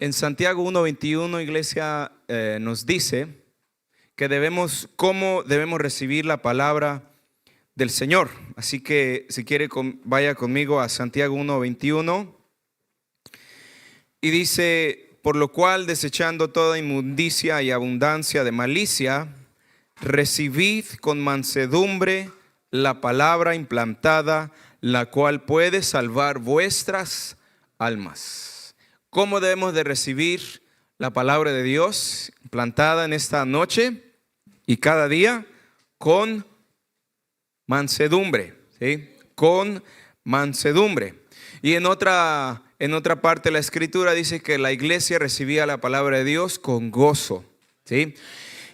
En Santiago 1:21, iglesia, nos dice que cómo debemos recibir la palabra del Señor. Así que si quiere, vaya conmigo a Santiago 1:21. Y dice: por lo cual, desechando toda inmundicia y abundancia de malicia, recibid con mansedumbre la palabra implantada, la cual puede salvar vuestras almas. ¿Cómo debemos de recibir la palabra de Dios plantada en esta noche y cada día? Con mansedumbre, ¿sí? Con mansedumbre. Y en otra parte de la escritura dice que la iglesia recibía la palabra de Dios con gozo, ¿sí?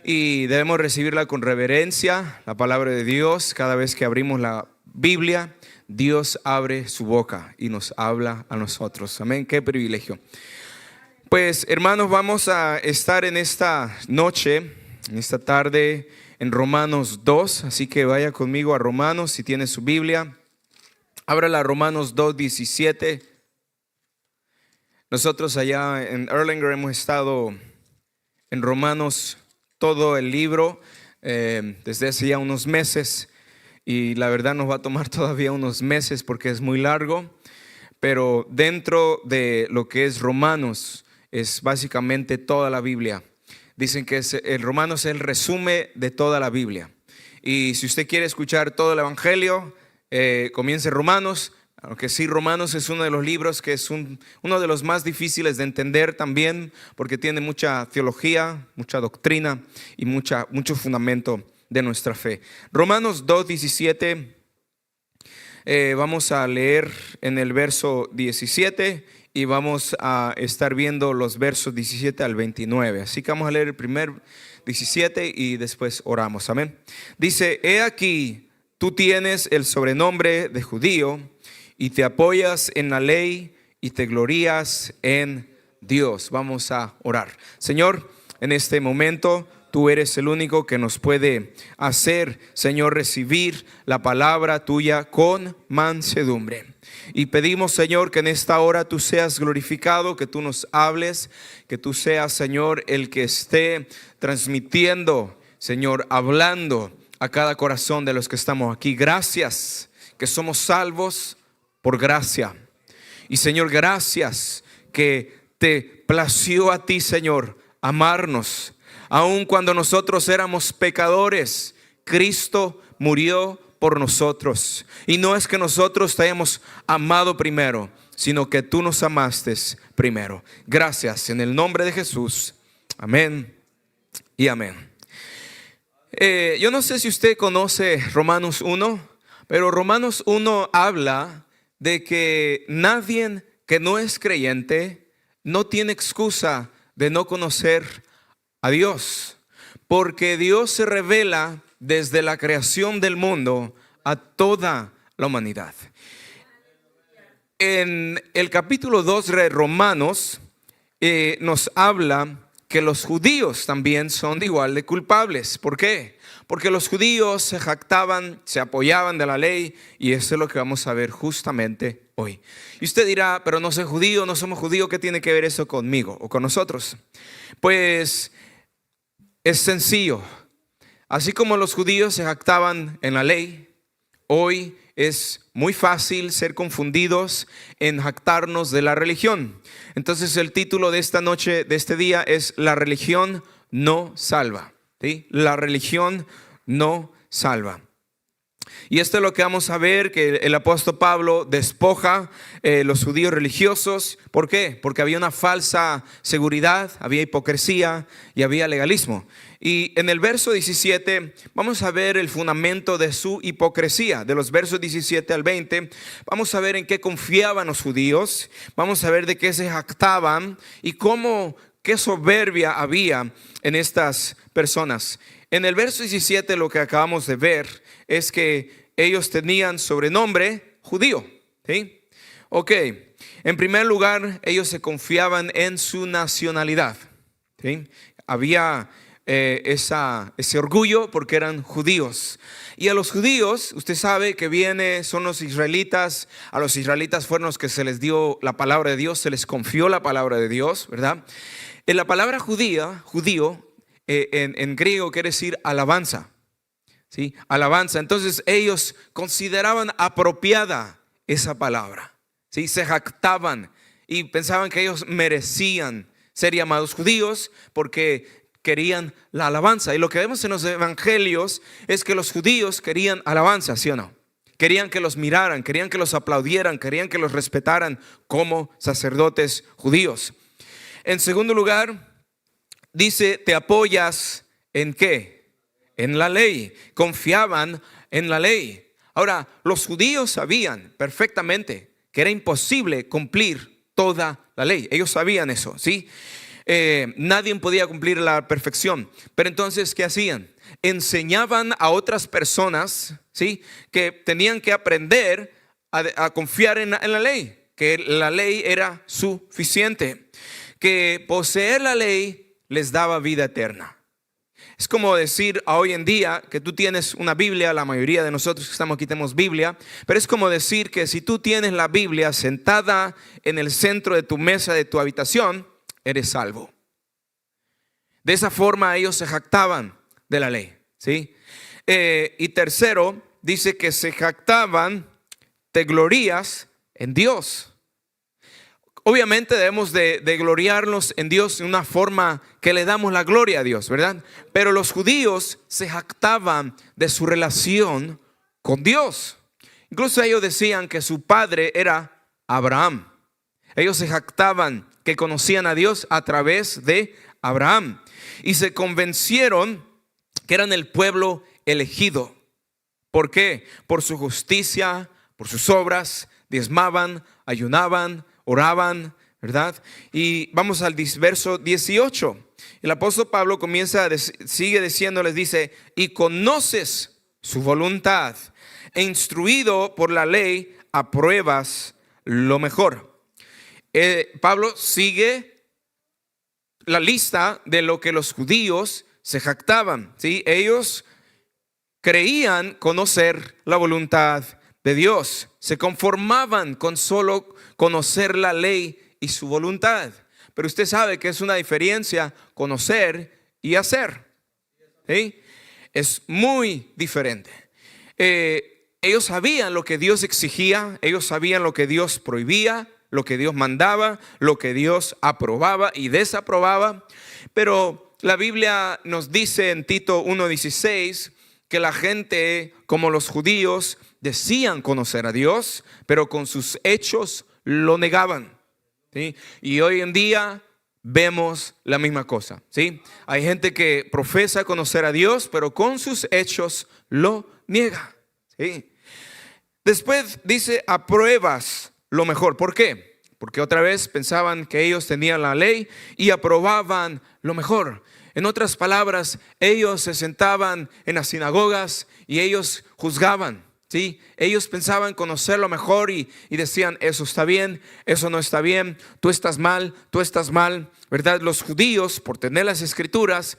Y debemos recibirla con reverencia, la palabra de Dios. Cada vez que abrimos la Biblia, Dios abre su boca y nos habla a nosotros. Amén, qué privilegio. Pues, hermanos, vamos a estar en esta noche, en esta tarde, en Romanos 2. Así que vaya conmigo a Romanos, si tiene su Biblia. Ábrala a Romanos 2:17. Nosotros allá en Erlanger hemos estado en Romanos todo el libro desde hace ya unos meses. Y la verdad nos va a tomar todavía unos meses porque es muy largo. Pero dentro de lo que es Romanos es básicamente toda la Biblia. Dicen que el Romanos es el resumen de toda la Biblia. Y si usted quiere escuchar todo el Evangelio, comience Romanos. Aunque sí, Romanos es uno de los libros que es uno de los más difíciles de entender también, porque tiene mucha teología, mucha doctrina y mucho fundamento de nuestra fe. Romanos 2:17, vamos a leer en el verso 17 y vamos a estar viendo los versos 17 al 29. Así que vamos a leer el primer 17 y después oramos. Amén. Dice: he aquí, tú tienes el sobrenombre de judío y te apoyas en la ley y te glorías en Dios. Vamos a orar. Señor, en este momento tú eres el único que nos puede hacer, Señor, recibir la palabra tuya con mansedumbre. Y pedimos, Señor, que en esta hora tú seas glorificado, que tú nos hables, que tú seas, Señor, el que esté transmitiendo, Señor, hablando a cada corazón de los que estamos aquí. Gracias que somos salvos por gracia. Y, Señor, gracias que te plació a ti, Señor, amarnos. Aun cuando nosotros éramos pecadores, Cristo murió por nosotros. Y no es que nosotros te hayamos amado primero, sino que tú nos amaste primero. Gracias, en el nombre de Jesús. Amén y amén. Yo no sé si usted conoce Romanos 1, pero Romanos 1 habla de que nadie que no es creyente no tiene excusa de no conocer a Dios, porque Dios se revela desde la creación del mundo a toda la humanidad. En el capítulo 2 de Romanos nos habla que los judíos también son igual de culpables. ¿Por qué? Porque los judíos se jactaban, se apoyaban de la ley, y eso es lo que vamos a ver justamente hoy. Y usted dirá: pero no soy judío, no somos judíos, ¿qué tiene que ver eso conmigo o con nosotros? Pues es sencillo. Así como los judíos se jactaban en la ley, hoy es muy fácil ser confundidos en jactarnos de la religión. Entonces el título de esta noche, de este día, es: la religión no salva. ¿Sí? La religión no salva. Y esto es lo que vamos a ver, que el apóstol Pablo despoja los judíos religiosos. ¿Por qué? Porque había una falsa seguridad, había hipocresía y había legalismo. Y en el verso 17 vamos a ver el fundamento de su hipocresía. De los versos 17 al 20 vamos a ver en qué confiaban los judíos. Vamos a ver de qué se jactaban y qué soberbia había en estas personas. En el verso 17 lo que acabamos de ver es que ellos tenían sobrenombre judío, ¿sí? Ok, en primer lugar ellos se confiaban en su nacionalidad, ¿sí? Había ese orgullo porque eran judíos. Y a los judíos, usted sabe que son los israelitas. A los israelitas fueron los que se les dio la palabra de Dios, se les confió la palabra de Dios, ¿verdad? En la palabra judío, en griego quiere decir alabanza, ¿sí? Alabanza. Entonces ellos consideraban apropiada esa palabra, ¿sí? Se jactaban y pensaban que ellos merecían ser llamados judíos porque querían la alabanza. Y lo que vemos en los evangelios es que los judíos querían alabanza, ¿sí o no? Querían que los miraran, querían que los aplaudieran, querían que los respetaran como sacerdotes judíos. En segundo lugar, dice, ¿te apoyas en qué? En la ley. Confiaban en la ley. Ahora, los judíos sabían perfectamente que era imposible cumplir toda la ley. Ellos sabían eso, ¿sí? Nadie podía cumplir la perfección. Pero entonces, ¿qué hacían? Enseñaban a otras personas, ¿sí? Que tenían que aprender a confiar en la ley, que la ley era suficiente, que poseer la ley les daba vida eterna. Es como decir hoy en día que tú tienes una Biblia. La mayoría de nosotros que estamos aquí tenemos Biblia, pero es como decir que si tú tienes la Biblia sentada en el centro de tu mesa de tu habitación, eres salvo. De esa forma ellos se jactaban de la ley, ¿sí? Y tercero, dice que se jactaban, te glorías en Dios. Obviamente debemos de gloriarnos en Dios en una forma que le damos la gloria a Dios, ¿verdad? Pero los judíos se jactaban de su relación con Dios. Incluso ellos decían que su padre era Abraham. Ellos se jactaban que conocían a Dios a través de Abraham. Y se convencieron que eran el pueblo elegido. ¿Por qué? Por su justicia, por sus obras, diezmaban, ayunaban, oraban, ¿verdad? Y vamos al verso 18. El apóstol Pablo sigue diciéndoles, dice, y conoces su voluntad, e instruido por la ley, apruebas lo mejor. Pablo sigue la lista de lo que los judíos se jactaban, ¿sí? Ellos creían conocer la voluntad de Dios, se conformaban con solo conocer la ley y su voluntad. Pero usted sabe que es una diferencia conocer y hacer, ¿sí? Es muy diferente. Ellos sabían lo que Dios exigía, ellos sabían lo que Dios prohibía, lo que Dios mandaba, lo que Dios aprobaba y desaprobaba. Pero la Biblia nos dice en Tito 1:16 que la gente, como los judíos, decían conocer a Dios, pero con sus hechos lo negaban, ¿sí? Y hoy en día vemos la misma cosa, ¿sí? Hay gente que profesa conocer a Dios, pero con sus hechos lo niega, ¿sí? Después dice, apruebas lo mejor. ¿Por qué? Porque otra vez pensaban que ellos tenían la ley y aprobaban lo mejor. En otras palabras, ellos se sentaban en las sinagogas y ellos juzgaban, ¿sí? Ellos pensaban conocer lo mejor y decían, eso está bien, eso no está bien, tú estás mal, ¿verdad? Los judíos, por tener las escrituras,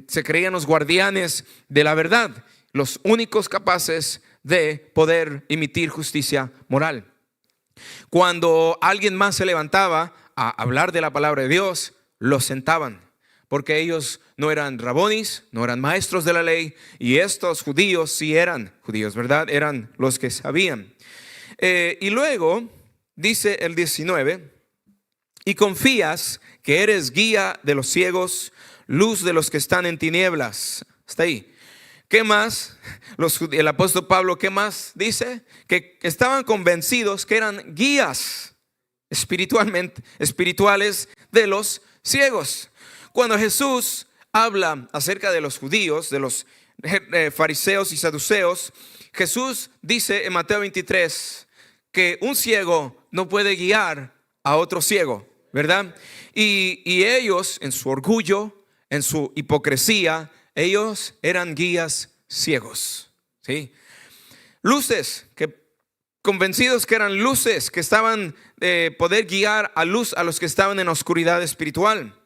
se creían los guardianes de la verdad, los únicos capaces de poder emitir justicia moral. Cuando alguien más se levantaba a hablar de la palabra de Dios, los sentaban, porque ellos no eran rabonis, no eran maestros de la ley, y estos judíos sí eran judíos, ¿verdad? Eran los que sabían. Y luego dice el 19, y confías que eres guía de los ciegos, luz de los que están en tinieblas. Hasta ahí. ¿Qué más? El apóstol Pablo, ¿qué más dice? Que estaban convencidos que eran guías espirituales de los ciegos. Cuando Jesús habla acerca de los judíos, de los fariseos y saduceos, Jesús dice en Mateo 23 que un ciego no puede guiar a otro ciego, ¿verdad? Y ellos, en su orgullo, en su hipocresía, ellos eran guías ciegos, ¿sí? Luces, convencidos que eran luces, que estaban poder guiar a luz a los que estaban en oscuridad espiritual.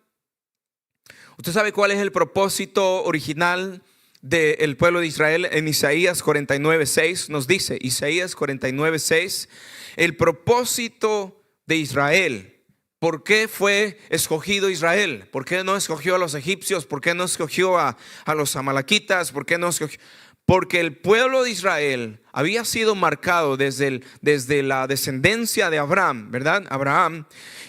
¿Usted sabe cuál es el propósito original del pueblo de Israel? En Isaías 49:6 nos dice, Isaías 49:6, el propósito de Israel. ¿Por qué fue escogido Israel? ¿Por qué no escogió a los egipcios? ¿Por qué no escogió a los amalequitas? ¿Por qué no escogió? Porque el pueblo de Israel había sido marcado desde la descendencia de Abraham, ¿verdad? Abraham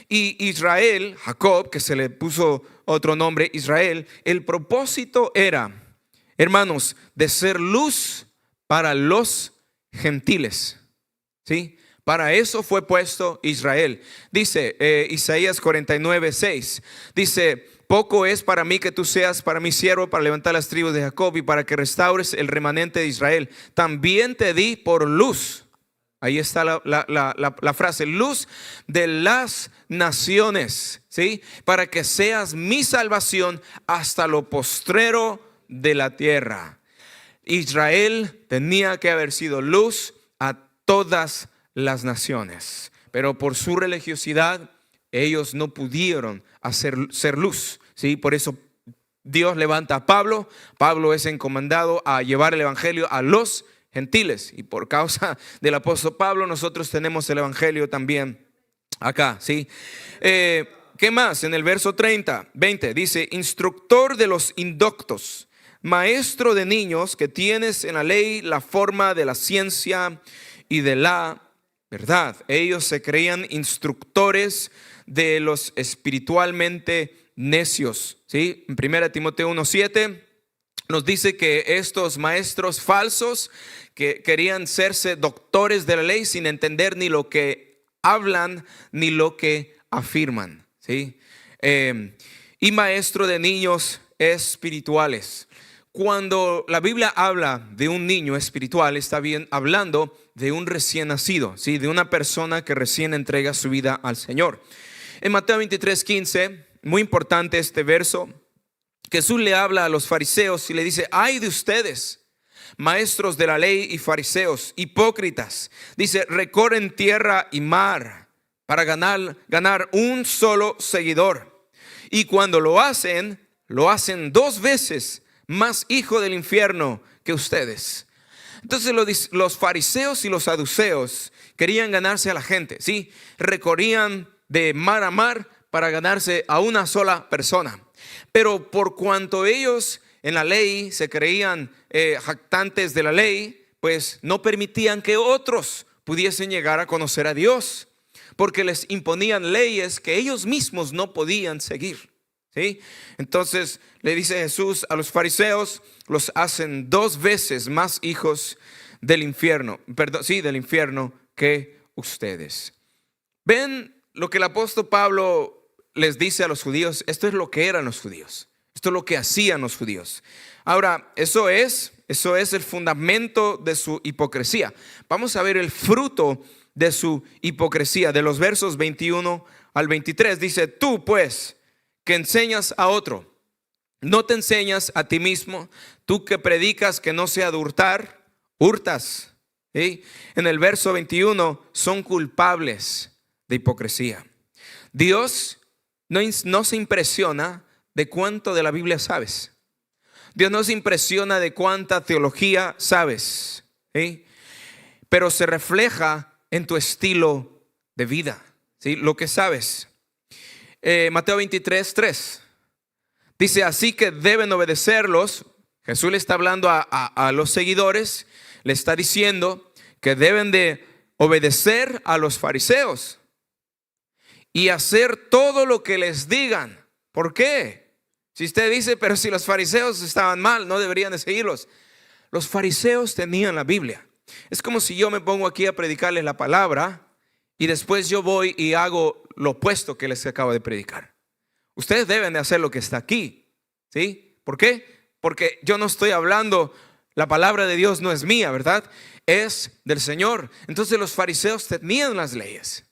y Israel, Jacob, que se le puso otro nombre, Israel. El propósito era, hermanos, de ser luz para los gentiles, ¿sí? Para eso fue puesto Israel. Dice Isaías 49:6, dice: poco es para mí que tú seas para mí siervo para levantar las tribus de Jacob y para que restaures el remanente de Israel. También te di por luz. Ahí está la frase, luz de las naciones, ¿sí? Para que seas mi salvación hasta lo postrero de la tierra. Israel tenía que haber sido luz a todas las naciones, pero por su religiosidad ellos no pudieron ser luz, ¿sí? Por eso Dios levanta a Pablo. Pablo es encomendado a llevar el evangelio a los gentiles, y por causa del apóstol Pablo nosotros tenemos el evangelio también acá, ¿sí? ¿Qué más? En el verso 20 dice: instructor de los indoctos, maestro de niños, que tienes en la ley la forma de la ciencia y de la verdad. Ellos se creían instructores de los espiritualmente necios, ¿sí? En 1 Timoteo 1:7 nos dice que estos maestros falsos que querían serse doctores de la ley sin entender ni lo que hablan ni lo que afirman, ¿sí? Y maestro de niños espirituales. Cuando la Biblia habla de un niño espiritual, está bien hablando de un recién nacido, ¿sí? De una persona que recién entrega su vida al Señor. En Mateo 23:15, muy importante este verso, Jesús le habla a los fariseos y le dice: ay de ustedes, maestros de la ley y fariseos, hipócritas. Dice: recorren tierra y mar para ganar un solo seguidor. Y cuando lo hacen 2 veces más hijo del infierno que ustedes. Entonces los fariseos y los saduceos querían ganarse a la gente, ¿sí? Recorrían de mar a mar para ganarse a una sola persona. Pero por cuanto ellos en la ley se creían jactantes de la ley, pues no permitían que otros pudiesen llegar a conocer a Dios, porque les imponían leyes que ellos mismos no podían seguir, ¿sí? Entonces le dice Jesús a los fariseos: los hacen 2 veces más hijos del infierno, del infierno que ustedes. ¿Ven lo que el apóstol Pablo les dice a los judíos? Esto es lo que eran los judíos, esto es lo que hacían los judíos. Ahora, eso es el fundamento de su hipocresía. Vamos a ver el fruto de su hipocresía, de los versos 21 al 23. Dice: tú pues, que enseñas a otro, no te enseñas a ti mismo. Tú que predicas que no se ha de hurtar, hurtas, ¿sí? En el verso 21 son culpables de hipocresía. Dios no se impresiona de cuánto de la Biblia sabes. Dios no se impresiona de cuánta teología sabes, ¿sí? Pero se refleja en tu estilo de vida, ¿sí? Lo que sabes. Mateo 23:3 dice: así que deben obedecerlos. Jesús le está hablando a los seguidores, le está diciendo que deben de obedecer a los fariseos y hacer todo lo que les digan. ¿Por qué? Si usted dice: pero si los fariseos estaban mal, no deberían de seguirlos. Los fariseos tenían la Biblia. Es como si yo me pongo aquí a predicarles la palabra y después yo voy y hago lo opuesto que les acabo de predicar. Ustedes deben de hacer lo que está aquí, ¿sí? ¿Por qué? Porque yo no estoy hablando, la palabra de Dios no es mía, ¿verdad? Es del Señor. Entonces los fariseos tenían las leyes.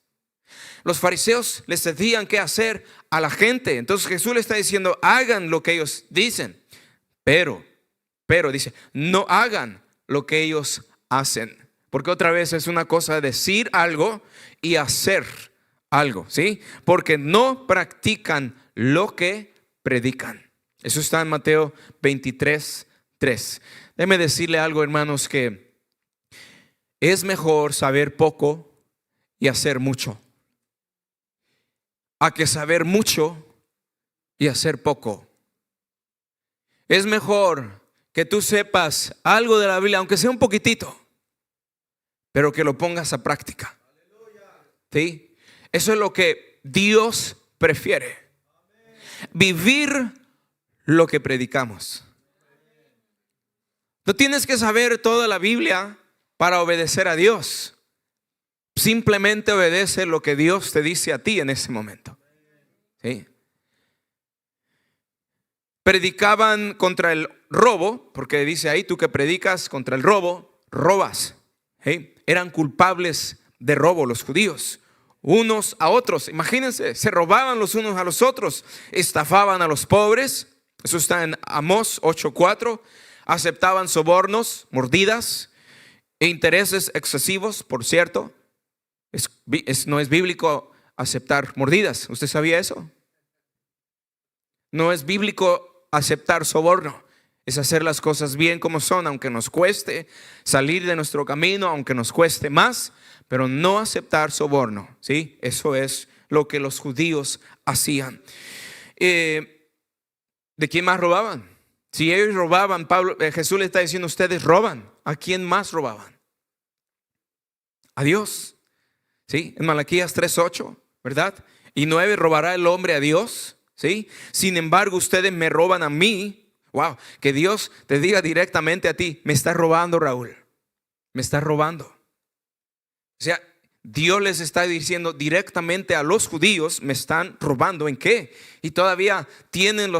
Los fariseos les decían qué hacer a la gente. Entonces Jesús le está diciendo, hagan lo que ellos dicen. Pero dice, no hagan lo que ellos hacen. Porque otra vez es una cosa decir algo y hacer algo, ¿sí? Porque no practican lo que predican. Eso está en Mateo 23:3. Déjeme decirle algo, hermanos, que es mejor saber poco y hacer mucho, a que saber mucho y hacer poco. Es mejor que tú sepas algo de la Biblia, aunque sea un poquitito, pero que lo pongas a práctica. ¿Sí? Eso es lo que Dios prefiere. Vivir lo que predicamos. No tienes que saber toda la Biblia para obedecer a Dios. Simplemente obedece lo que Dios te dice a ti en ese momento. ¿Sí? Predicaban contra el robo, porque dice ahí, tú que predicas contra el robo, robas. ¿Sí? Eran culpables de robo los judíos, unos a otros. Imagínense, se robaban los unos a los otros, estafaban a los pobres. Eso está en Amós 8:4. Aceptaban sobornos, mordidas e intereses excesivos. Por cierto, no es bíblico aceptar mordidas. ¿Usted sabía eso? No es bíblico aceptar soborno. Es hacer las cosas bien como son, aunque nos cueste salir de nuestro camino, aunque nos cueste más, pero no aceptar soborno, ¿sí? Eso es lo que los judíos hacían. ¿De quién más robaban? Si ellos robaban, Jesús le está diciendo, ustedes roban. ¿A quién más robaban? A Dios. ¿Sí? En Malaquías 3:8, ¿verdad? Y 9, ¿robará el hombre a Dios? ¿Sí? Sin embargo, ustedes me roban a mí. Wow, que Dios te diga directamente a ti, me estás robando, Raúl. Me estás robando. O sea, Dios les está diciendo directamente a los judíos, me están robando. ¿En qué? Y todavía tienen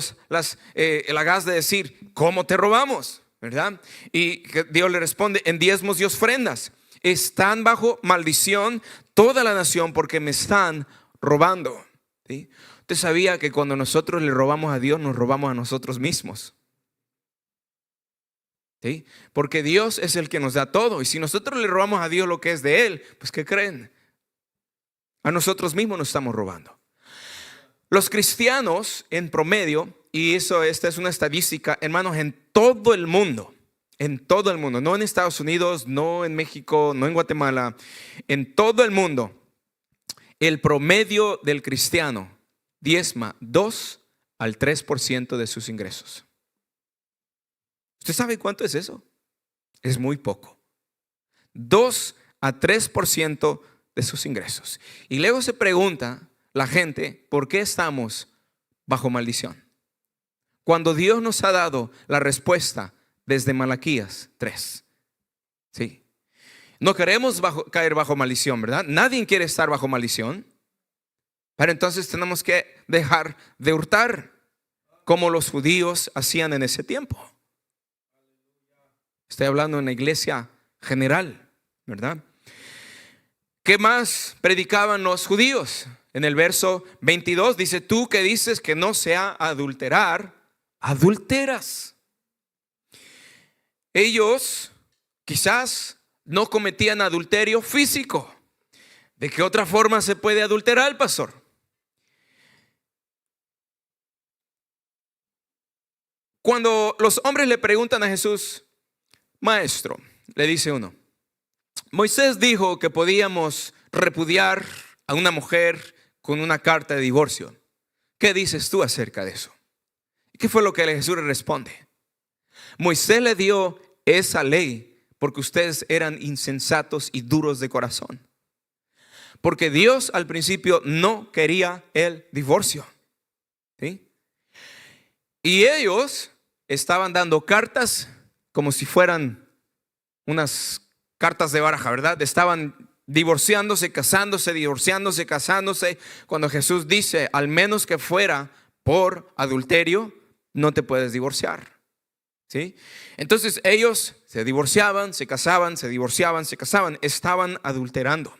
el agas de decir, ¿cómo te robamos? ¿Verdad? Y Dios le responde, en diezmos y ofrendas. Están bajo maldición toda la nación porque me están robando. ¿Sí? Usted sabía que cuando nosotros le robamos a Dios, nos robamos a nosotros mismos. ¿Sí? Porque Dios es el que nos da todo. Y si nosotros le robamos a Dios lo que es de Él, pues ¿qué creen? A nosotros mismos nos estamos robando. Los cristianos en promedio, y esta es una estadística, hermanos, en todo el mundo, no en Estados Unidos, no en México, no en Guatemala, en todo el mundo, el promedio del cristiano diezma 2 al 3% de sus ingresos. ¿Usted sabe cuánto es eso? Es muy poco. 2 a 3% de sus ingresos. Y luego se pregunta la gente, ¿por qué estamos bajo maldición? Cuando Dios nos ha dado la respuesta desde Malaquías 3. ¿Sí? No queremos caer bajo maldición, ¿verdad? Nadie quiere estar bajo maldición. Pero entonces tenemos que dejar de hurtar, como los judíos hacían en ese tiempo. Estoy hablando en la iglesia general, ¿verdad? ¿Qué más predicaban los judíos? En el verso 22 dice, tú que dices que no se ha adulterar, adulteras. Ellos quizás no cometían adulterio físico. ¿De qué otra forma se puede adulterar, pastor? Cuando los hombres le preguntan a Jesús, maestro, le dice uno, Moisés dijo que podíamos repudiar a una mujer con una carta de divorcio. ¿Qué dices tú acerca de eso? ¿Qué fue lo que Jesús le responde? Moisés le dio esa ley porque ustedes eran insensatos y duros de corazón. Porque Dios al principio no quería el divorcio. ¿Sí? Y ellos estaban dando cartas como si fueran unas cartas de baraja, ¿verdad? Estaban divorciándose, casándose, divorciándose, casándose. Cuando Jesús dice, al menos que fuera por adulterio, no te puedes divorciar, ¿sí? Entonces ellos se divorciaban, se casaban, se divorciaban, se casaban, estaban adulterando.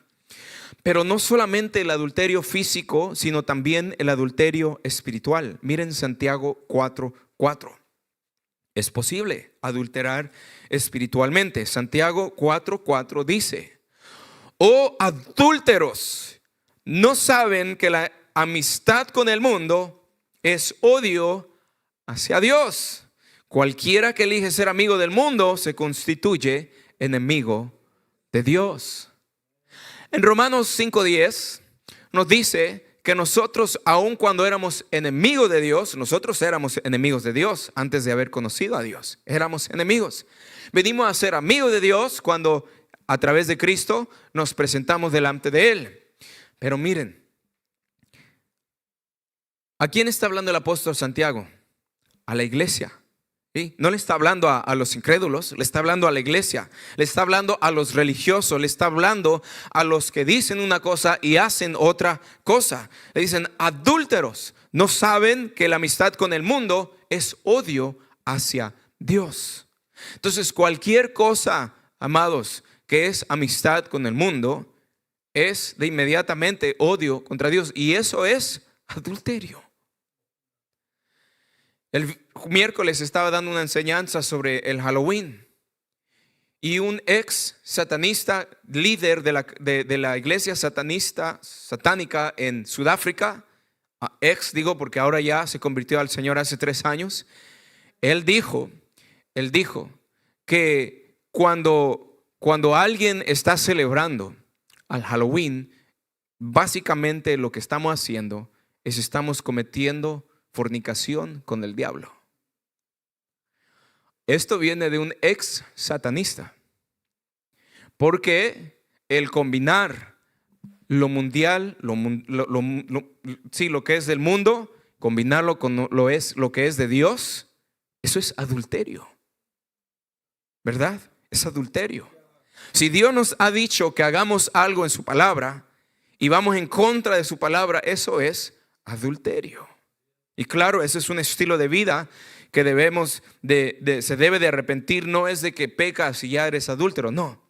Pero no solamente el adulterio físico, sino también el adulterio espiritual. Miren Santiago 4:4. Es posible adulterar espiritualmente. Santiago 4:4 dice: oh adúlteros, ¿no saben que la amistad con el mundo es odio hacia Dios? Cualquiera que elige ser amigo del mundo se constituye enemigo de Dios. En Romanos 5:10 nos dice que nosotros, aun cuando éramos enemigos de Dios, nosotros éramos enemigos de Dios antes de haber conocido a Dios. Éramos enemigos. Venimos a ser amigos de Dios cuando a través de Cristo nos presentamos delante de Él. Pero miren, ¿a quién está hablando el apóstol Santiago? A la iglesia. ¿Sí? No le está hablando a los incrédulos, le está hablando a la iglesia, le está hablando a los religiosos, le está hablando a los que dicen una cosa y hacen otra cosa. Le dicen: adúlteros, ¿no saben que la amistad con el mundo es odio hacia Dios? Entonces, cualquier cosa, amados, que es amistad con el mundo, es de inmediatamente odio contra Dios, y eso es adulterio. El miércoles estaba dando una enseñanza sobre el Halloween, y un ex satanista, líder de la iglesia satánica en Sudáfrica, ex digo porque ahora ya se convirtió al Señor hace 3 años, él dijo que cuando alguien está celebrando al Halloween, básicamente lo que estamos haciendo es estamos cometiendo fornicación con el diablo. Esto viene de un ex satanista, porque el combinar lo mundial, lo que es del mundo, combinarlo con lo que es de Dios, eso es adulterio, ¿verdad? Es adulterio. Si Dios nos ha dicho que hagamos algo en su palabra y vamos en contra de su palabra, eso es adulterio. Y claro, ese es un estilo de vida que se debe de arrepentir. No es de que pecas y ya eres adúltero, no.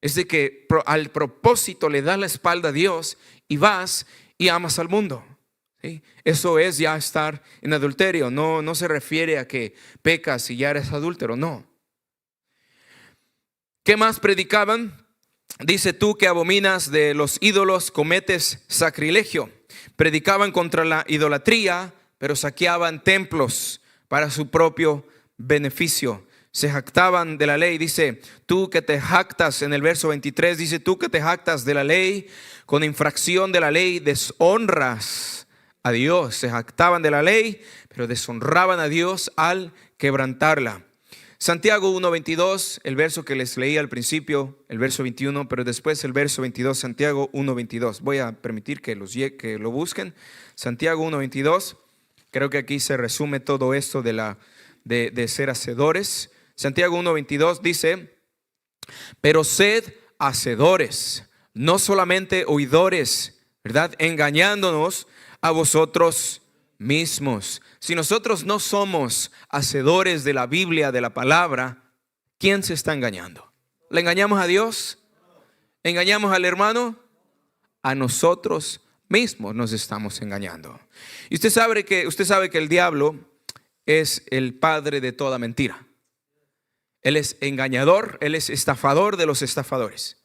Es de que al propósito le das la espalda a Dios y vas y amas al mundo, ¿sí? Eso es ya estar en adulterio. No se refiere a que pecas y ya eres adúltero, no. ¿Qué más predicaban? Dice: tú que abominas de los ídolos cometes sacrilegio. Predicaban contra la idolatría, pero saqueaban templos para su propio beneficio. Se jactaban de la ley. Dice: tú que te jactas, en el verso 23 dice: tú que te jactas de la ley, con infracción de la ley deshonras a Dios. Se jactaban de la ley, pero deshonraban a Dios al quebrantarla. Santiago 1:22, el verso que les leí al principio, el verso 21, pero después el verso 22, Santiago 1:22. Voy a permitir que lo busquen. Santiago 1:22, creo que aquí se resume todo esto de ser hacedores. Santiago 1:22 dice: pero sed hacedores, no solamente oidores, ¿verdad? Engañándonos a vosotros mismos. Si nosotros no somos hacedores de la Biblia, de la palabra, ¿quién se está engañando? ¿Le engañamos a Dios? ¿Engañamos al hermano? A nosotros mismos nos estamos engañando. Y usted sabe que el diablo es el padre de toda mentira. Él es engañador, él es estafador de los estafadores.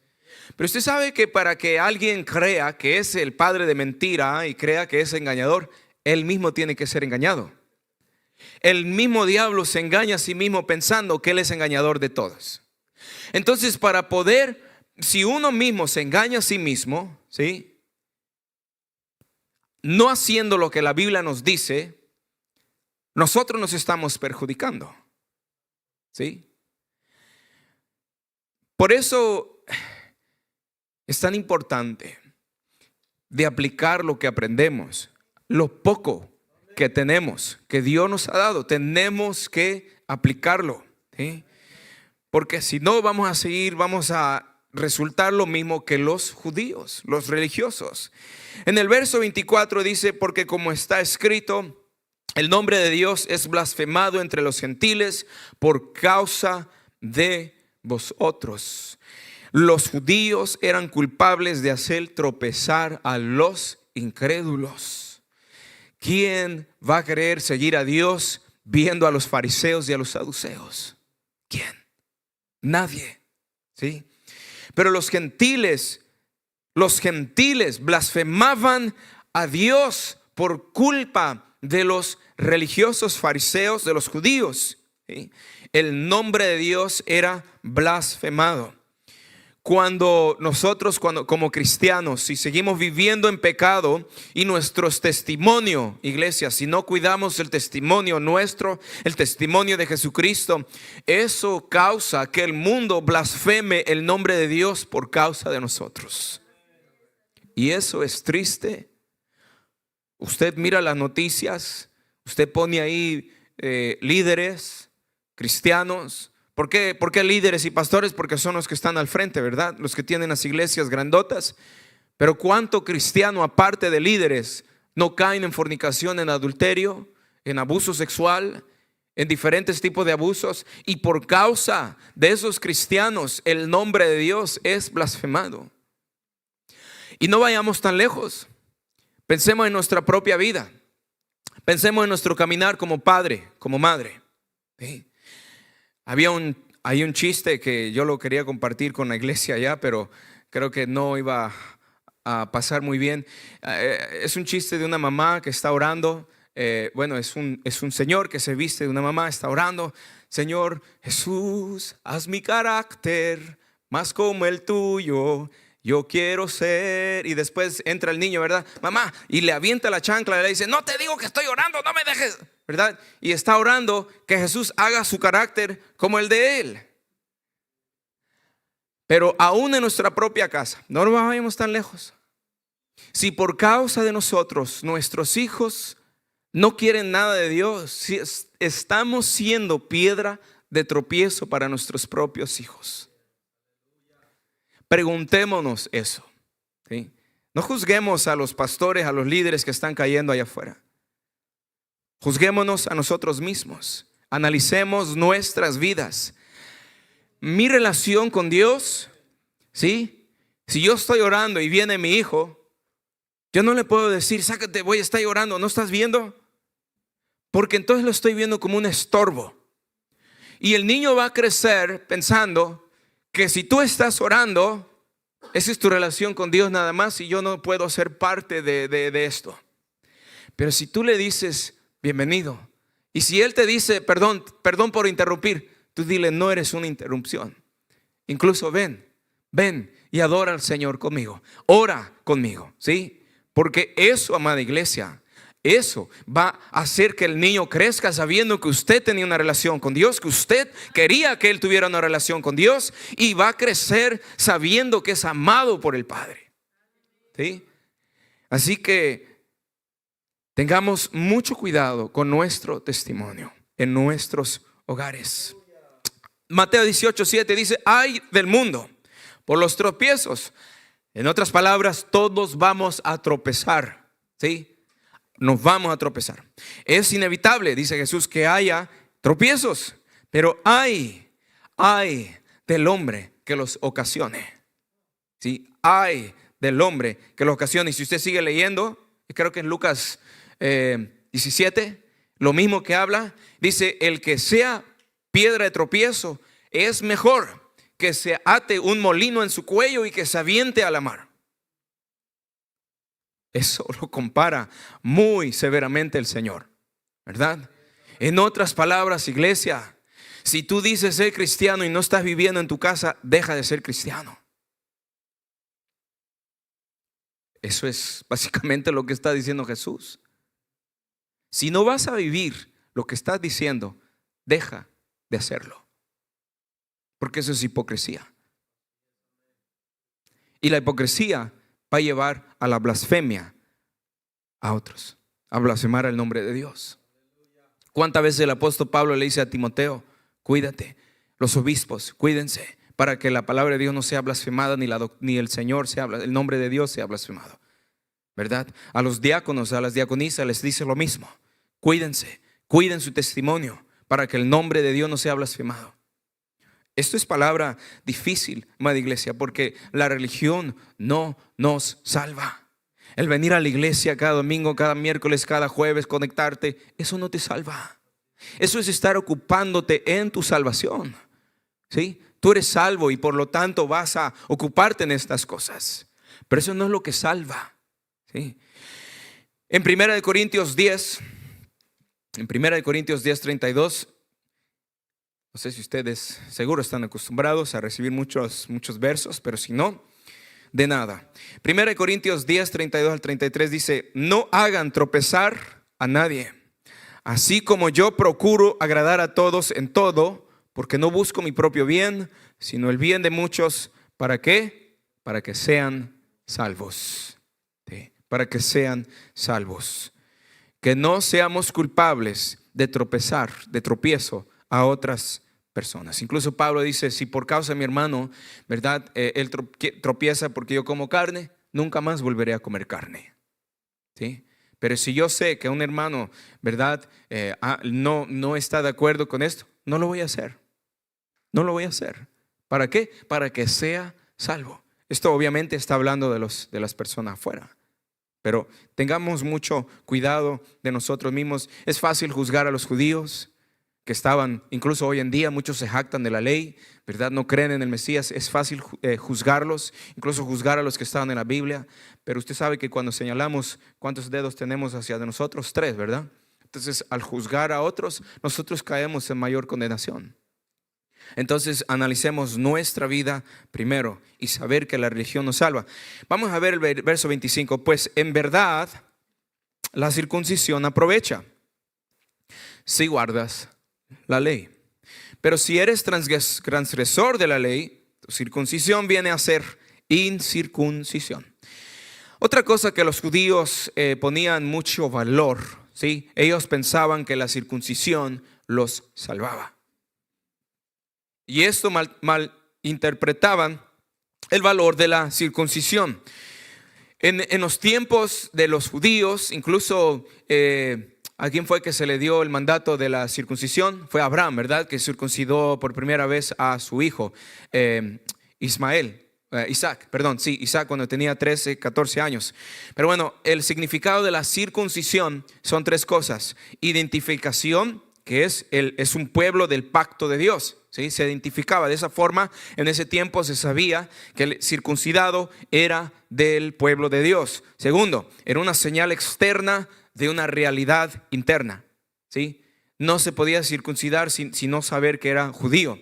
Pero usted sabe que para que alguien crea que es el padre de mentira y crea que es engañador, él mismo tiene que ser engañado. El mismo diablo se engaña a sí mismo pensando que él es engañador de todos. Entonces, para poder, si uno mismo se engaña a sí mismo, ¿sí?, no haciendo lo que la Biblia nos dice, nosotros nos estamos perjudicando, ¿sí? Por eso es tan importante de aplicar lo que aprendemos, lo poco que tenemos, que Dios nos ha dado. Tenemos que aplicarlo, ¿sí? Porque si no, vamos a resultar lo mismo que los judíos, los religiosos. En el verso 24 dice, porque como está escrito, el nombre de Dios es blasfemado entre los gentiles por causa de vosotros. Los judíos eran culpables de hacer tropezar a los incrédulos. ¿Quién va a querer seguir a Dios viendo a los fariseos y a los saduceos? ¿Quién? Nadie. ¿Sí? Pero los gentiles blasfemaban a Dios por culpa de los religiosos fariseos, de los judíos. ¿Sí? El nombre de Dios era blasfemado. Cuando nosotros, como cristianos, si seguimos viviendo en pecado y nuestro testimonio, iglesia, si no cuidamos el testimonio nuestro, el testimonio de Jesucristo, eso causa que el mundo blasfeme el nombre de Dios por causa de nosotros. Y eso es triste. Usted mira las noticias, usted pone ahí líderes cristianos. ¿Por qué líderes y pastores? Porque son los que están al frente, ¿verdad? Los que tienen las iglesias grandotas. Pero ¿cuánto cristiano, aparte de líderes, no caen en fornicación, en adulterio, en abuso sexual, en diferentes tipos de abusos? Y por causa de esos cristianos, el nombre de Dios es blasfemado. Y no vayamos tan lejos. Pensemos en nuestra propia vida. Pensemos en nuestro caminar como padre, como madre. ¿Sí? Hay un chiste que yo lo quería compartir con la iglesia allá, pero creo que no iba a pasar muy bien. Es un chiste de una mamá que está orando. Bueno, es un señor que se viste de una mamá, está orando. Señor Jesús, haz mi carácter más como el tuyo. Yo quiero ser. Y después entra el niño, ¿verdad? Mamá, y le avienta la chancla y le dice, no te digo que estoy orando, no me dejes, ¿verdad? Y está orando que Jesús haga su carácter como el de él. Pero aún en nuestra propia casa, no nos vayamos tan lejos. Si por causa de nosotros, nuestros hijos no quieren nada de Dios, si estamos siendo piedra de tropiezo para nuestros propios hijos. Preguntémonos eso, ¿sí? No juzguemos a los pastores, a los líderes que están cayendo allá afuera. Juzguémonos a nosotros mismos. Analicemos nuestras vidas. Mi relación con Dios, ¿sí? Si yo estoy orando y viene mi hijo, yo no le puedo decir, sácate, voy a estar orando, ¿no estás viendo? Porque entonces lo estoy viendo como un estorbo. Y el niño va a crecer pensando que si tú estás orando, esa es tu relación con Dios nada más y yo no puedo ser parte de esto. Pero si tú le dices, bienvenido, y si él te dice, perdón por interrumpir, tú dile, no eres una interrupción. Incluso ven y adora al Señor conmigo, ora conmigo, ¿sí? Porque eso, amada iglesia, eso va a hacer que el niño crezca sabiendo que usted tenía una relación con Dios, que usted quería que él tuviera una relación con Dios, y va a crecer sabiendo que es amado por el Padre. ¿Sí? Así que tengamos mucho cuidado con nuestro testimonio en nuestros hogares. Mateo 18:7 dice, ay del mundo por los tropiezos. En otras palabras, todos vamos a tropezar, ¿sí? Nos vamos a tropezar. Es inevitable, dice Jesús, que haya tropiezos, pero ay del hombre que los ocasione. ¿Sí? Ay del hombre que los ocasione. Y si usted sigue leyendo, creo que en Lucas 17, lo mismo que habla, dice, el que sea piedra de tropiezo es mejor que se ate un molino en su cuello y que se aviente a la mar. Eso lo compara muy severamente el Señor, ¿verdad? En otras palabras, iglesia, si tú dices ser cristiano y no estás viviendo en tu casa, deja de ser cristiano. Eso es básicamente lo que está diciendo Jesús. Si no vas a vivir lo que estás diciendo, deja de hacerlo, porque eso es hipocresía. Y la hipocresía va a llevar a la blasfemia a otros, a blasfemar el nombre de Dios. ¿Cuántas veces el apóstol Pablo le dice a Timoteo, cuídate? Los obispos, cuídense para que la palabra de Dios no sea blasfemada, ni el Señor el nombre de Dios sea blasfemado, ¿verdad? A los diáconos, a las diaconisas les dice lo mismo. Cuídense, cuiden su testimonio para que el nombre de Dios no sea blasfemado. Esto es palabra difícil, amada iglesia, porque la religión no nos salva. El venir a la iglesia cada domingo, cada miércoles, cada jueves, conectarte, eso no te salva. Eso es estar ocupándote en tu salvación, ¿sí? Tú eres salvo y por lo tanto vas a ocuparte en estas cosas. Pero eso no es lo que salva, ¿sí? En 1 Corintios 10, 32, no sé si ustedes seguro están acostumbrados a recibir muchos versos, pero si no, de nada. 1 Corintios 10, 32 al 33 dice: no hagan tropezar a nadie, así como yo procuro agradar a todos en todo, porque no busco mi propio bien, sino el bien de muchos. ¿Para qué? Para que sean salvos. ¿Sí? Para que sean salvos. Que no seamos culpables de tropiezo a otras personas. Incluso Pablo dice: si por causa de mi hermano, ¿verdad? Él tropieza porque yo como carne, nunca más volveré a comer carne. ¿Sí? Pero si yo sé que un hermano, ¿verdad? No está de acuerdo con esto, no lo voy a hacer. No lo voy a hacer. ¿Para qué? Para que sea salvo. Esto obviamente está hablando de las personas afuera. Pero tengamos mucho cuidado de nosotros mismos. Es fácil juzgar a los judíos que estaban, incluso hoy en día muchos se jactan de la ley, ¿verdad? No creen en el Mesías. Es fácil juzgarlos, incluso juzgar a los que estaban en la Biblia. Pero usted sabe que cuando señalamos cuántos dedos tenemos hacia de nosotros, 3, ¿verdad? Entonces, al juzgar a otros, nosotros caemos en mayor condenación. Entonces analicemos nuestra vida primero y saber que la religión nos salva. Vamos a ver el verso 25. Pues en verdad la circuncisión aprovecha si guardas la ley. Pero si eres transgresor de la ley, tu circuncisión viene a ser incircuncisión. Otra cosa que los judíos ponían mucho valor, ¿sí? Ellos pensaban que la circuncisión los salvaba. Y esto mal interpretaban el valor de la circuncisión. En los tiempos de los judíos, incluso ¿a quién fue que se le dio el mandato de la circuncisión? Fue Abraham, ¿verdad? Que circuncidó por primera vez a su hijo Isaac, cuando tenía 13, 14 años. Pero bueno, el significado de la circuncisión son 3 cosas. Identificación, que es un pueblo del pacto de Dios. ¿Sí? Se identificaba de esa forma. En ese tiempo se sabía que el circuncidado era del pueblo de Dios. Segundo, era una señal externa de una realidad interna. ¿Sí? No se podía circuncidar sin no saber que era judío.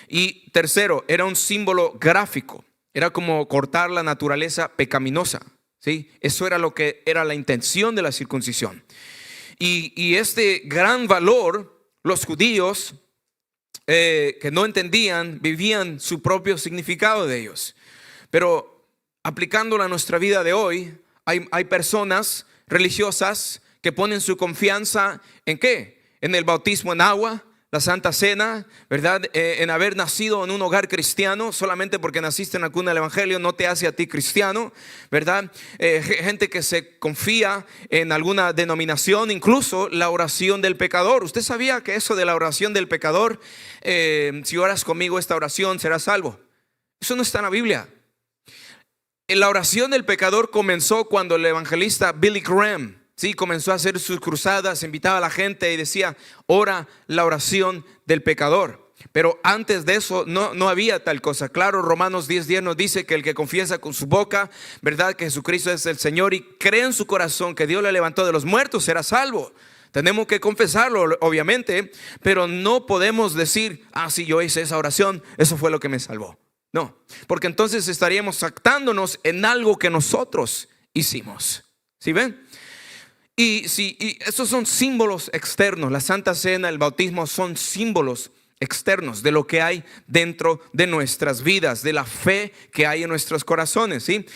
Y tercero, era un símbolo gráfico. Era como cortar la naturaleza pecaminosa. ¿Sí? Eso era lo que era la intención de la circuncisión. Y este gran valor, los judíos que no entendían, vivían su propio significado de ellos. Pero aplicándolo a nuestra vida de hoy, hay personas religiosas que ponen su confianza ¿en qué? En el bautismo en agua, la Santa Cena, ¿verdad? En haber nacido en un hogar cristiano. Solamente porque naciste en la cuna del Evangelio no te hace a ti cristiano, ¿verdad? Gente que se confía en alguna denominación, incluso la oración del pecador. ¿Usted sabía que eso de la oración del pecador, si oras conmigo esta oración serás salvo? Eso no está en la Biblia. La oración del pecador comenzó cuando el evangelista Billy Graham, sí, comenzó a hacer sus cruzadas, invitaba a la gente y decía: ora la oración del pecador. Pero antes de eso no había tal cosa. Claro, Romanos 10:10 nos dice que el que confiesa con su boca, ¿verdad?, que Jesucristo es el Señor y cree en su corazón que Dios le levantó de los muertos, será salvo. Tenemos que confesarlo, obviamente, pero no podemos decir: si yo hice esa oración, eso fue lo que me salvó. No, porque entonces estaríamos jactándonos en algo que nosotros hicimos. ¿Sí ven? Y estos son símbolos externos. La Santa Cena, el bautismo son símbolos externos de lo que hay dentro de nuestras vidas, de la fe que hay en nuestros corazones, ¿sí?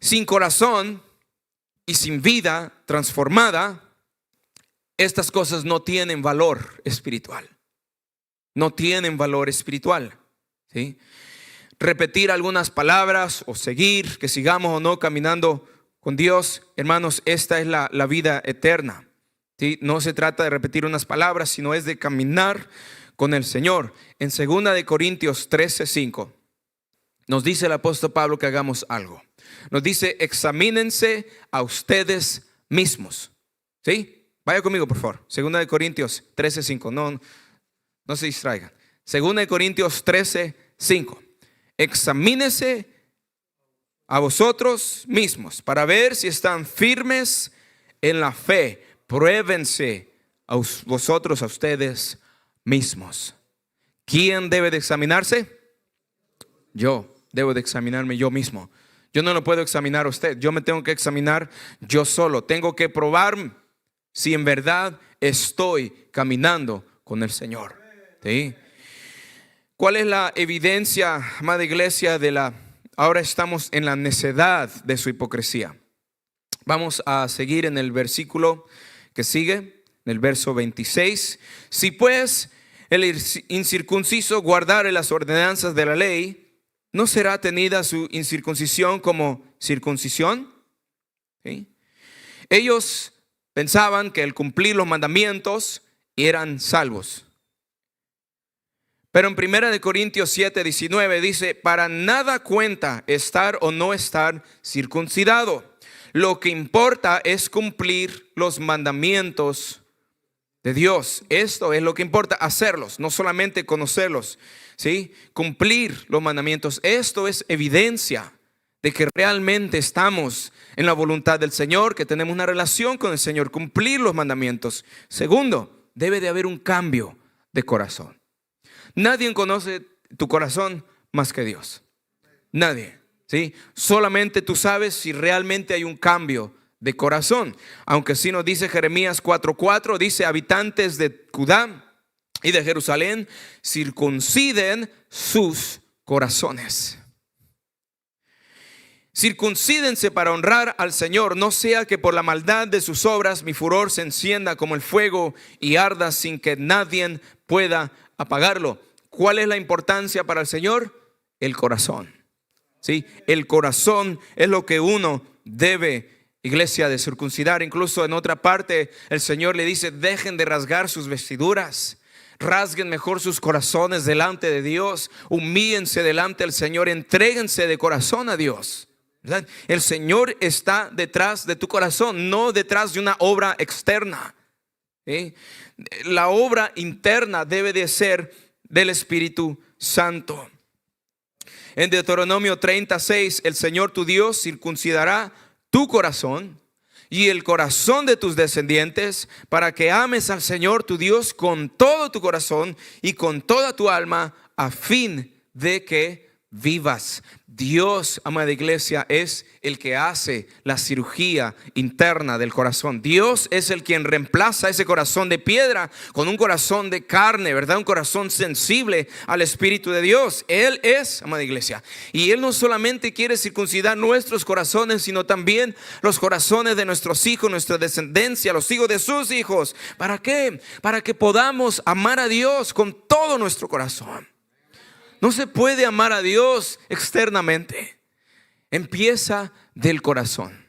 Sin corazón y sin vida transformada, estas cosas no tienen valor espiritual. no tienen valor espiritual, ¿sí? Repetir algunas palabras o seguir, que sigamos o no caminando con Dios, hermanos, esta es la vida eterna, ¿sí? No se trata de repetir unas palabras, sino es de caminar con el Señor. En 2 de Corintios 13:5 nos dice el apóstol Pablo que hagamos algo. Nos dice: examínense a ustedes mismos, ¿sí? Vaya conmigo, por favor. 2 de Corintios 13:5. No se distraigan. 2 de Corintios 13:5. Examínense a vosotros mismos para ver si están firmes en la fe. Pruébense a vosotros, a ustedes mismos. ¿Quién debe de examinarse? Yo debo de examinarme yo mismo. Yo no lo puedo examinar a usted. Yo me tengo que examinar yo solo. Tengo que probar si en verdad estoy caminando con el Señor, ¿sí? ¿Cuál es la evidencia, amada iglesia, ahora estamos en la necedad de su hipocresía? Vamos a seguir en el versículo que sigue, en el verso 26. Si pues el incircunciso guardare las ordenanzas de la ley, ¿no será tenida su incircuncisión como circuncisión? ¿Sí? Ellos pensaban que el cumplir los mandamientos eran salvos. Pero en 1 de Corintios 7:19 dice: para nada cuenta estar o no estar circuncidado. Lo que importa es cumplir los mandamientos de Dios. Esto es lo que importa, hacerlos, no solamente conocerlos, ¿sí? Cumplir los mandamientos. Esto es evidencia de que realmente estamos en la voluntad del Señor, que tenemos una relación con el Señor. Cumplir los mandamientos. Segundo, debe de haber un cambio de corazón. Nadie conoce tu corazón más que Dios. Nadie, ¿sí? Solamente tú sabes si realmente hay un cambio de corazón. Aunque sí nos dice Jeremías 4:4, dice: habitantes de Judá y de Jerusalén, circunciden sus corazones. Circuncídense para honrar al Señor, no sea que por la maldad de sus obras mi furor se encienda como el fuego y arda sin que nadie pueda apagarlo. ¿Cuál es la importancia para el Señor? El corazón, ¿sí? El corazón es lo que uno debe, iglesia, de circuncidar. Incluso en otra parte el Señor le dice: dejen de rasgar sus vestiduras, rasguen mejor sus corazones delante de Dios, humíllense delante del Señor, entréguense de corazón a Dios, ¿verdad? El Señor está detrás de tu corazón, no detrás de una obra externa, ¿sí? La obra interna debe de ser del Espíritu Santo. En Deuteronomio 36, el Señor tu Dios circuncidará tu corazón y el corazón de tus descendientes, para que ames al Señor tu Dios con todo tu corazón y con toda tu alma, a fin de que vivas. Dios, amada iglesia, es el que hace la cirugía interna del corazón. Dios es el quien reemplaza ese corazón de piedra con un corazón de carne, ¿verdad? Un corazón sensible al Espíritu de Dios. Él es, amada iglesia, y Él no solamente quiere circuncidar nuestros corazones, sino también los corazones de nuestros hijos, nuestra descendencia, los hijos de sus hijos. ¿Para qué? Para que podamos amar a Dios con todo nuestro corazón. No se puede amar a Dios externamente. Empieza del corazón.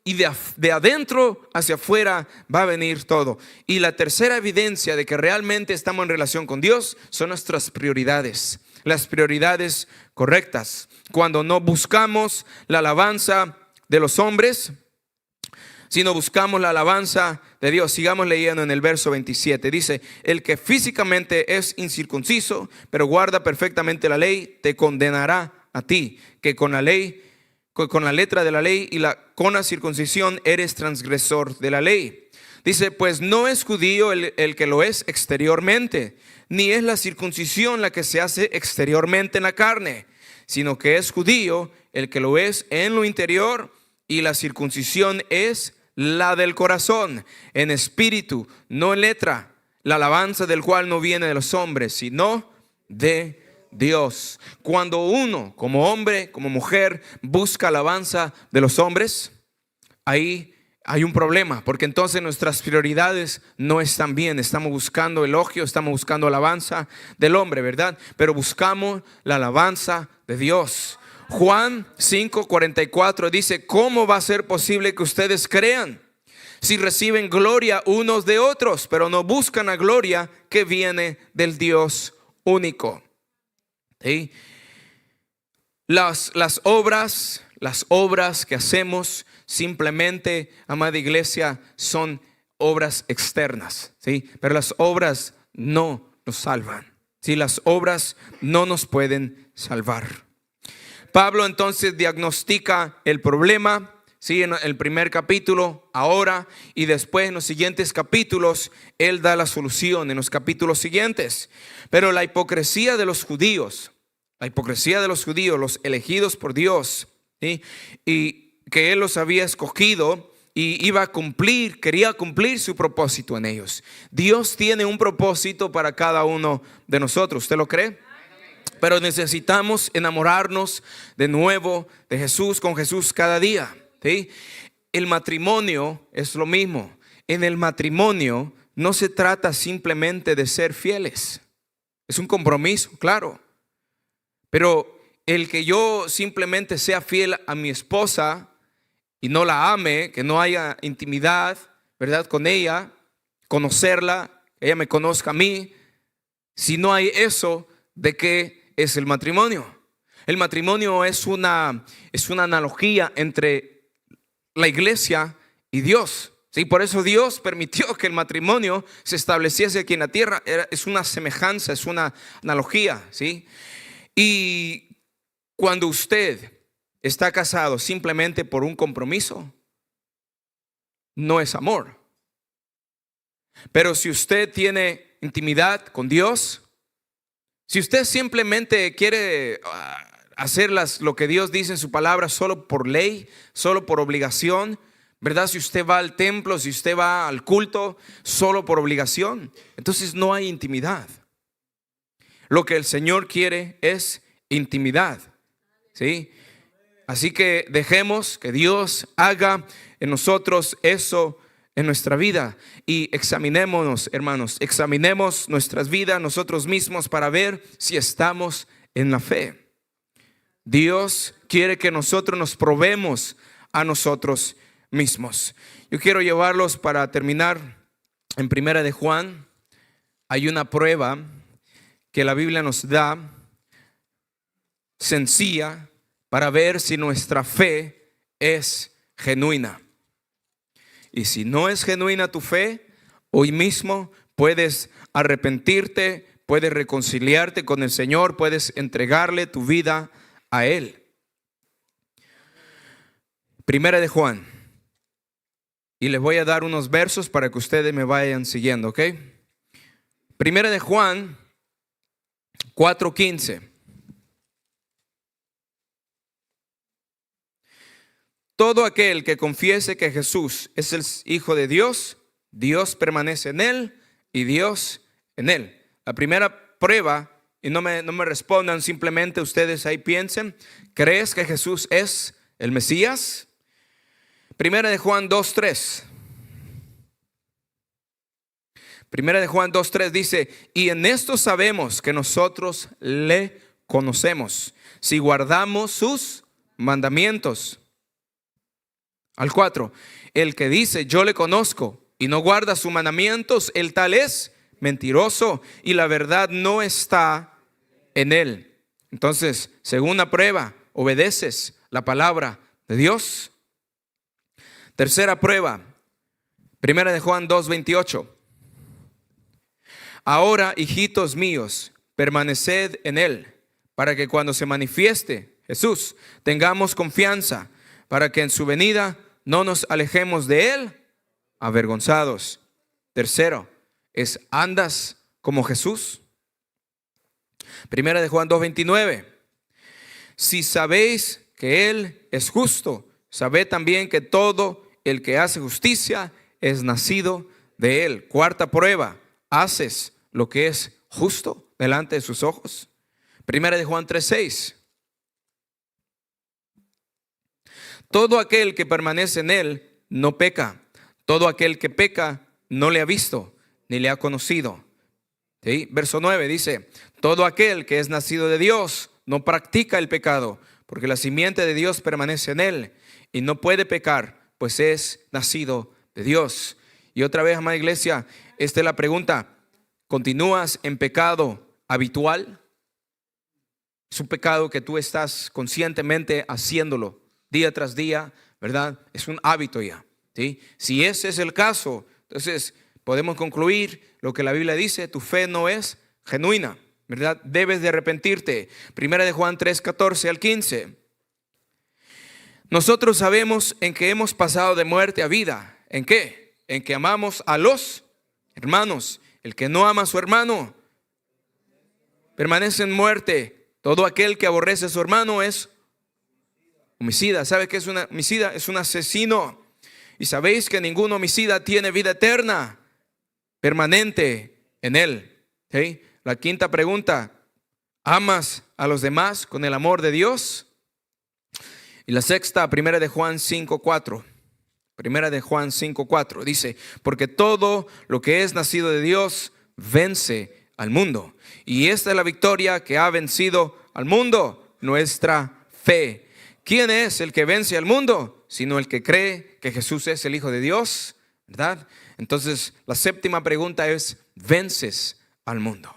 Y de adentro hacia afuera va a venir todo. Y la tercera evidencia de que realmente estamos en relación con Dios son nuestras prioridades. Las prioridades correctas. Cuando no buscamos la alabanza de los hombres, sino buscamos la alabanza de Dios. Sigamos leyendo en el verso 27. Dice: el que físicamente es incircunciso, pero guarda perfectamente la ley, te condenará a ti, que con la ley, con la letra de la ley y con la circuncisión eres transgresor de la ley. Dice: pues no es judío el que lo es exteriormente, ni es la circuncisión la que se hace exteriormente en la carne, sino que es judío el que lo es en lo interior, y la circuncisión es la del corazón, en espíritu, no en letra, la alabanza del cual no viene de los hombres, sino de Dios. Cuando uno, como hombre, como mujer, busca alabanza de los hombres, ahí hay un problema, porque entonces nuestras prioridades no están bien. Estamos buscando elogio, estamos buscando alabanza del hombre, ¿verdad? Pero buscamos la alabanza de Dios. Juan 5:44 dice: ¿cómo va a ser posible que ustedes crean si reciben gloria unos de otros, pero no buscan la gloria que viene del Dios único? ¿Sí? Las obras que hacemos simplemente, amada iglesia, son obras externas, ¿sí? Pero las obras no nos salvan, ¿sí? Las obras no nos pueden salvar. Pablo entonces diagnostica el problema, ¿sí? En el primer capítulo, ahora, y después en los siguientes capítulos, él da la solución en los capítulos siguientes. Pero la hipocresía de los judíos, los elegidos por Dios, ¿sí? Y que él los había escogido y quería cumplir su propósito en ellos. Dios tiene un propósito para cada uno de nosotros. ¿Usted lo cree? Pero necesitamos enamorarnos de nuevo de Jesús, con Jesús cada día, ¿sí? El matrimonio es lo mismo. En el matrimonio no se trata simplemente de ser fieles. Es un compromiso, claro. Pero el que yo simplemente sea fiel a mi esposa y no la ame, que no haya intimidad, ¿verdad?, con ella, conocerla, que ella me conozca a mí, si no hay eso, ¿de qué es el matrimonio? El matrimonio es una analogía entre la iglesia y Dios, ¿sí? Por eso Dios permitió que el matrimonio se estableciese aquí en la tierra. Es una semejanza, es una analogía, ¿sí? Y cuando usted está casado simplemente por un compromiso, no es amor. Pero si usted tiene intimidad con Dios, si usted simplemente quiere hacer lo que Dios dice en su palabra solo por ley, solo por obligación, ¿verdad? Si usted va al templo, si usted va al culto solo por obligación, entonces no hay intimidad. Lo que el Señor quiere es intimidad, ¿sí? Así que dejemos que Dios haga en nosotros eso en nuestra vida. Y examinémonos, hermanos, examinemos nuestras vidas nosotros mismos para ver si estamos en la fe. Dios quiere que nosotros nos probemos a nosotros mismos. Yo quiero llevarlos para terminar en Primera de Juan. Hay una prueba que la Biblia nos da, sencilla, para ver si nuestra fe es genuina. Y si no es genuina tu fe, hoy mismo puedes arrepentirte, puedes reconciliarte con el Señor, puedes entregarle tu vida a Él. Primera de Juan. Y les voy a dar unos versos para que ustedes me vayan siguiendo, ¿ok? Primera de Juan 4:15. Todo aquel que confiese que Jesús es el Hijo de Dios, Dios permanece en él y Dios en él. La primera prueba, y no me respondan, simplemente ustedes ahí piensen: ¿crees que Jesús es el Mesías? Primera de Juan 2:3. Primera de Juan 2:3 dice: y en esto sabemos que nosotros le conocemos, si guardamos sus mandamientos. Al 4, el que dice yo le conozco y no guarda sus mandamientos, el tal es mentiroso y la verdad no está en él. Entonces, segunda prueba, ¿obedeces la palabra de Dios? Tercera prueba, Primera de Juan 2:28. Ahora, hijitos míos, permaneced en él, para que cuando se manifieste Jesús, tengamos confianza, para que en su venida no nos alejemos de él avergonzados. Tercero, ¿andas como Jesús? Primera de Juan 2:29. Si sabéis que él es justo, sabed también que todo el que hace justicia es nacido de él. Cuarta prueba, ¿haces lo que es justo delante de sus ojos? Primera de Juan 3:6. Todo aquel que permanece en él no peca. Todo aquel que peca no le ha visto ni le ha conocido. ¿Sí? Verso 9 dice: todo aquel que es nacido de Dios no practica el pecado, porque la simiente de Dios permanece en él y no puede pecar, pues es nacido de Dios. Y otra vez, amada iglesia, esta es la pregunta: ¿continúas en pecado habitual? Es un pecado que tú estás conscientemente haciéndolo día tras día, ¿verdad? Es un hábito ya, ¿sí? Si ese es el caso, entonces podemos concluir lo que la Biblia dice: tu fe no es genuina, ¿verdad? Debes de arrepentirte. Primera de Juan 3, 14 al 15. Nosotros sabemos en que hemos pasado de muerte a vida. ¿En qué? En que amamos a los hermanos. El que no ama a su hermano permanece en muerte. Todo aquel que aborrece a su hermano es homicida. ¿Sabe qué es un homicida? Es un asesino. Y sabéis que ningún homicida tiene vida eterna permanente en él. ¿Sí? La quinta pregunta: ¿amas a los demás con el amor de Dios? Y la sexta, primera de Juan 5:4. Primera de Juan 5:4 dice: porque todo lo que es nacido de Dios vence al mundo. Y esta es la victoria que ha vencido al mundo, nuestra fe. ¿Quién es el que vence al mundo? Sino el que cree que Jesús es el Hijo de Dios, ¿verdad? Entonces la séptima pregunta es: ¿vences al mundo?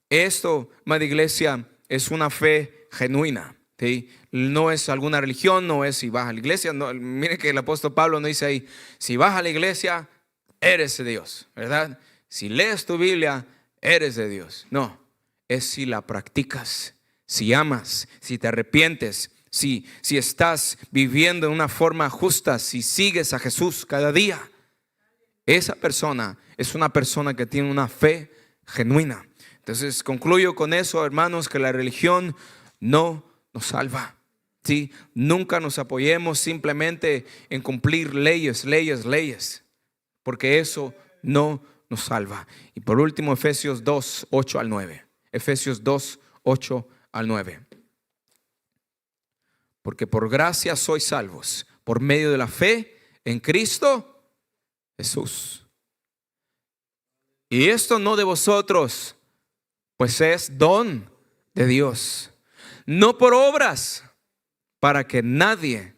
Esto, amada iglesia, es una fe genuina, ¿sí? No es alguna religión, no es si vas a la iglesia. No, mire que el apóstol Pablo no dice ahí: si vas a la iglesia, eres de Dios, ¿verdad? Si lees tu Biblia, eres de Dios. No, es si la practicas, si amas, si te arrepientes, si estás viviendo de una forma justa, si sigues a Jesús cada día. Esa persona es una persona que tiene una fe genuina. Entonces concluyo con eso, hermanos, que la religión no nos salva. ¿Sí? Nunca nos apoyemos simplemente en cumplir leyes, porque eso no nos salva. Y por último, Efesios 2, 8 al 9. Efesios 2, 8 al 9. Porque por gracia sois salvos, por medio de la fe en Cristo Jesús. Y esto no de vosotros, pues es don de Dios, no por obras, para que nadie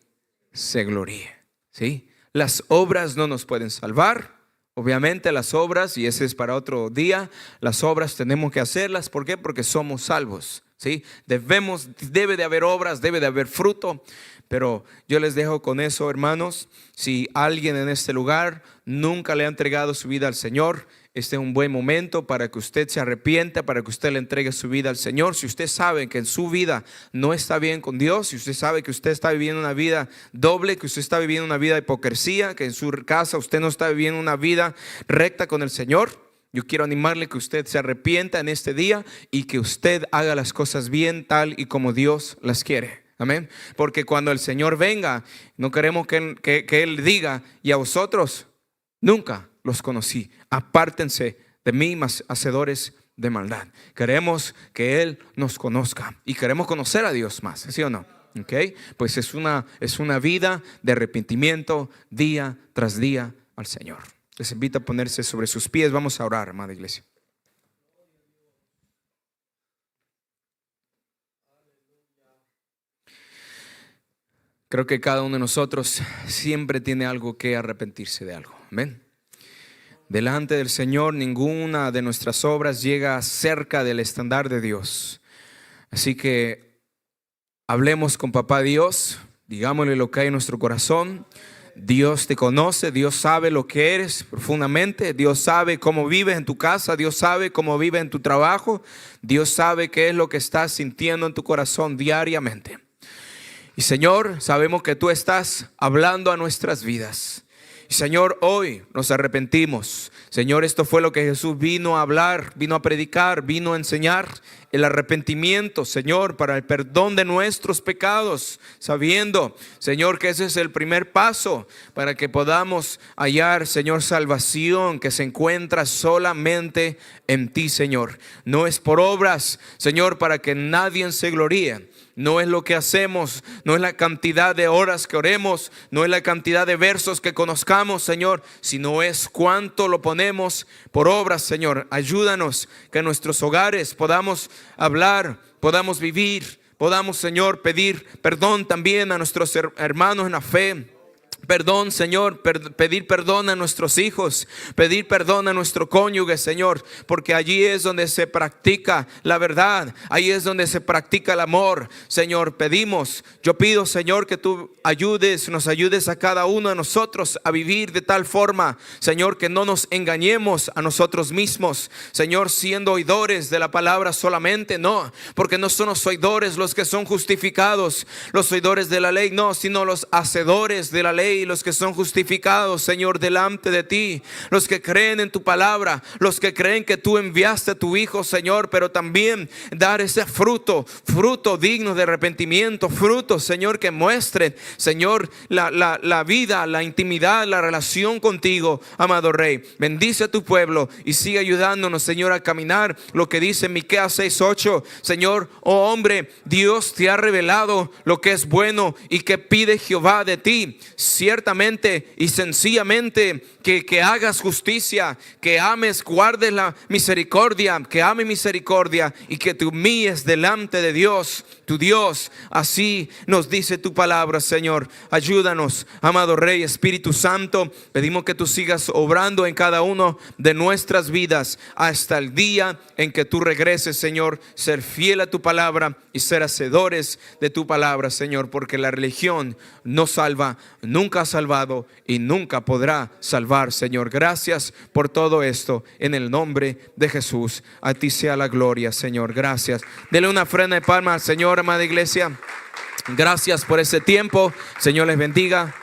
se gloríe. ¿Sí? Las obras no nos pueden salvar. Obviamente las obras, y ese es para otro día, las obras tenemos que hacerlas. ¿Por qué? Porque somos salvos. ¿Sí? Debe de haber obras, debe de haber fruto. Pero yo les dejo con eso, hermanos. Si alguien en este lugar nunca le ha entregado su vida al Señor, este es un buen momento para que usted se arrepienta, para que usted le entregue su vida al Señor. Si usted sabe que en su vida no está bien con Dios, si usted sabe que usted está viviendo una vida doble, que usted está viviendo una vida de hipocresía, que en su casa usted no está viviendo una vida recta con el Señor, yo quiero animarle que usted se arrepienta en este día y que usted haga las cosas bien, tal y como Dios las quiere. Amén. Porque cuando el Señor venga, no queremos que Él diga: y a vosotros nunca los conocí, apártense de mí, hacedores de maldad. Queremos que Él nos conozca y queremos conocer a Dios más, ¿sí o no? ¿Okay? Pues es una vida de arrepentimiento día tras día al Señor. Les invito a ponerse sobre sus pies. Vamos a orar, amada iglesia. Creo que cada uno de nosotros siempre tiene algo que arrepentirse de algo. Amén. Delante del Señor ninguna de nuestras obras llega cerca del estándar de Dios. Así que hablemos con Papá Dios, digámosle lo que hay en nuestro corazón. Dios te conoce, Dios sabe lo que eres profundamente. Dios sabe cómo vives en tu casa, Dios sabe cómo vives en tu trabajo. Dios sabe qué es lo que estás sintiendo en tu corazón diariamente. Y Señor, sabemos que tú estás hablando a nuestras vidas. Y Señor, hoy nos arrepentimos. Señor, esto fue lo que Jesús vino a hablar, vino a predicar, vino a enseñar. el arrepentimiento, Señor, para el perdón de nuestros pecados, sabiendo, Señor, que ese es el primer paso para que podamos hallar, Señor, salvación que se encuentra solamente en ti, Señor. No es por obras, Señor, para que nadie se gloríe. No es lo que hacemos, no es la cantidad de horas que oremos, no es la cantidad de versos que conozcamos, Señor, sino es cuánto lo ponemos por obras, Señor. Ayúdanos que en nuestros hogares podamos hablar, podamos vivir, podamos, Señor, pedir perdón también a nuestros hermanos en la fe. Perdón, Señor, pedir perdón a nuestros hijos, pedir perdón a nuestro cónyuge, Señor, porque allí es donde se practica la verdad, ahí es donde se practica el amor, Señor. Yo pido, Señor, que tú nos ayudes a cada uno de nosotros a vivir de tal forma, Señor, que no nos engañemos a nosotros mismos, Señor, siendo oidores de la palabra solamente, no, porque no son los oidores los que son justificados, los oidores de la ley, no, sino los hacedores de la ley, los que son justificados, Señor, delante de ti, los que creen en tu palabra, los que creen que tú enviaste a tu Hijo, Señor, pero también dar ese fruto digno de arrepentimiento, fruto, Señor, que muestren, Señor, la vida, la intimidad, la relación contigo, amado Rey. Bendice a tu pueblo y sigue ayudándonos, Señor, a caminar lo que dice Miqueas 6:8. Señor, oh hombre, Dios te ha revelado lo que es bueno y que pide Jehová de ti, ciertamente y sencillamente que hagas justicia, que ames, guardes la misericordia, que ame misericordia y que te humilles delante de Dios, tu Dios. Así nos dice tu palabra, Señor. Ayúdanos, amado Rey, Espíritu Santo. Pedimos que tú sigas obrando en cada uno de nuestras vidas hasta el día en que tú regreses, Señor. Ser fiel a tu palabra y ser hacedores de tu palabra, Señor, porque la religión no salva, nunca ha salvado y nunca podrá salvar, Señor. Gracias por todo esto en el nombre de Jesús. A ti sea la gloria, Señor. Gracias. Dele una ofrenda de palmas al Señor, amada iglesia. Gracias por ese tiempo. Señor les bendiga.